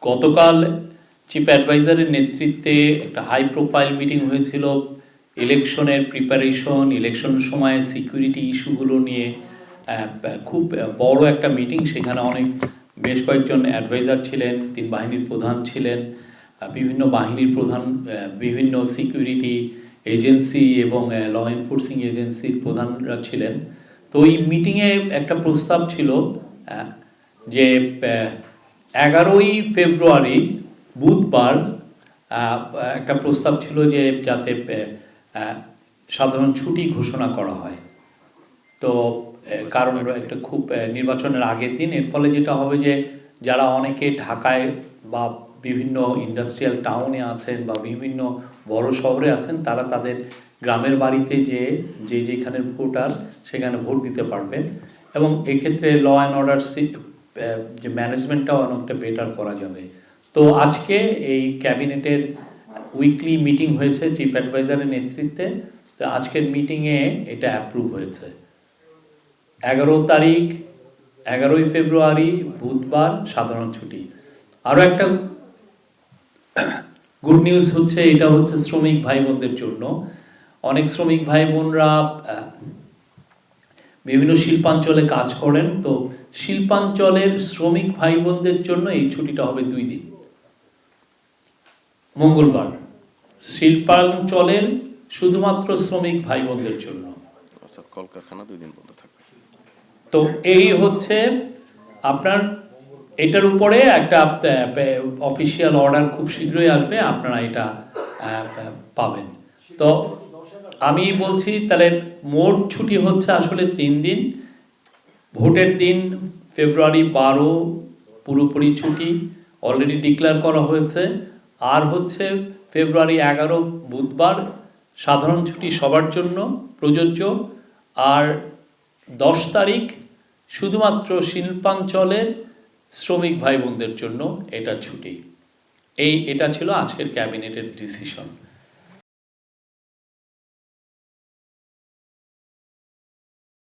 গতকাল চিফ অ্যাডভাইজারের নেতৃত্বে একটা হাই প্রোফাইল মিটিং হয়েছিল ইলেকশনের প্রিপারেশন, ইলেকশনের সময় সিকিউরিটি ইস্যুগুলো নিয়ে খুব বড় একটা মিটিং। সেখানে বেশ কয়েকজন অ্যাডভাইজার ছিলেন, 3 বাহিনীর প্রধান ছিলেন, বিভিন্ন বাহিনীর প্রধান, বিভিন্ন সিকিউরিটি এজেন্সি এবং ল এনফোর্সিং এজেন্সির প্রধানরা ছিলেন। তো এই মিটিংয়ে একটা প্রস্তাব ছিল যে 11ই ফেব্রুয়ারি বুধবার একটা প্রস্তাব ছিল যে যাতে সাধারণ ছুটি ঘোষণা করা হয়। তো কারণ একটা খুব নির্বাচনের আগের দিন, এর ফলে যেটা হবে যে যারা অনেকে ঢাকায় বা বিভিন্ন ইন্ডাস্ট্রিয়াল টাউনে আছেন বা বিভিন্ন বড় শহরে আছেন, তারা তাদের গ্রামের বাড়িতে যেখানে ভোটার সেখানে ভোট দিতে পারবেন এবং এক্ষেত্রে ল অ্যান্ড অর্ডার যে ম্যানেজমেন্টটাও অনেকটা বেটার করা যাবে। তো আজকে এই ক্যাবিনেটের উইকলি মিটিং হয়েছে চিফ অ্যাডভাইজারের নেতৃত্বে। তো আজকের মিটিংয়ে এটা অ্যাপ্রুভ হয়েছে। 11ই ফেব্রুয়ারি বুধবার সাধারণ ছুটি। আরও একটা গুড নিউজ হচ্ছে, এটা হচ্ছে শ্রমিক ভাই বোনদের জন্য। অনেক শ্রমিক ভাই বোনরা বিভিন্ন শিল্পাঞ্চলে কাজ করেন। তো শিল্পাঞ্চলের শ্রমিক ভাই বোনদের জন্য এই ছুটিটা হবে 2 দিন। মঙ্গলবার শিল্পাঞ্চলের শুধুমাত্র শ্রমিক ভাই বোনদের জন্য, অর্থাৎ কলকারখানা 2 দিন বন্ধ থাকবে। তো এই হচ্ছে আপনার, এটার উপরে একটা অফিসিয়াল অর্ডার খুব শীঘ্রই আসবে, আপনারা এটা পাবেন। তো আমি বলছি তাহলে মোট ছুটি হচ্ছে আসলে 3 দিন। ভোটের দিন ফেব্রুয়ারি 12 পুরোপুরি ছুটি অলরেডি ডিক্লেয়ার করা হয়েছে, আর হচ্ছে ফেব্রুয়ারি 11 বুধবার সাধারণ ছুটি সবার জন্য প্রযোজ্য, আর 10 তারিখ শুধুমাত্র শিল্পাঞ্চলের শ্রমিক ভাই বোনদের জন্য এটা ছুটি। এটা ছিল আজকের ক্যাবিনেটের ডিসিশন।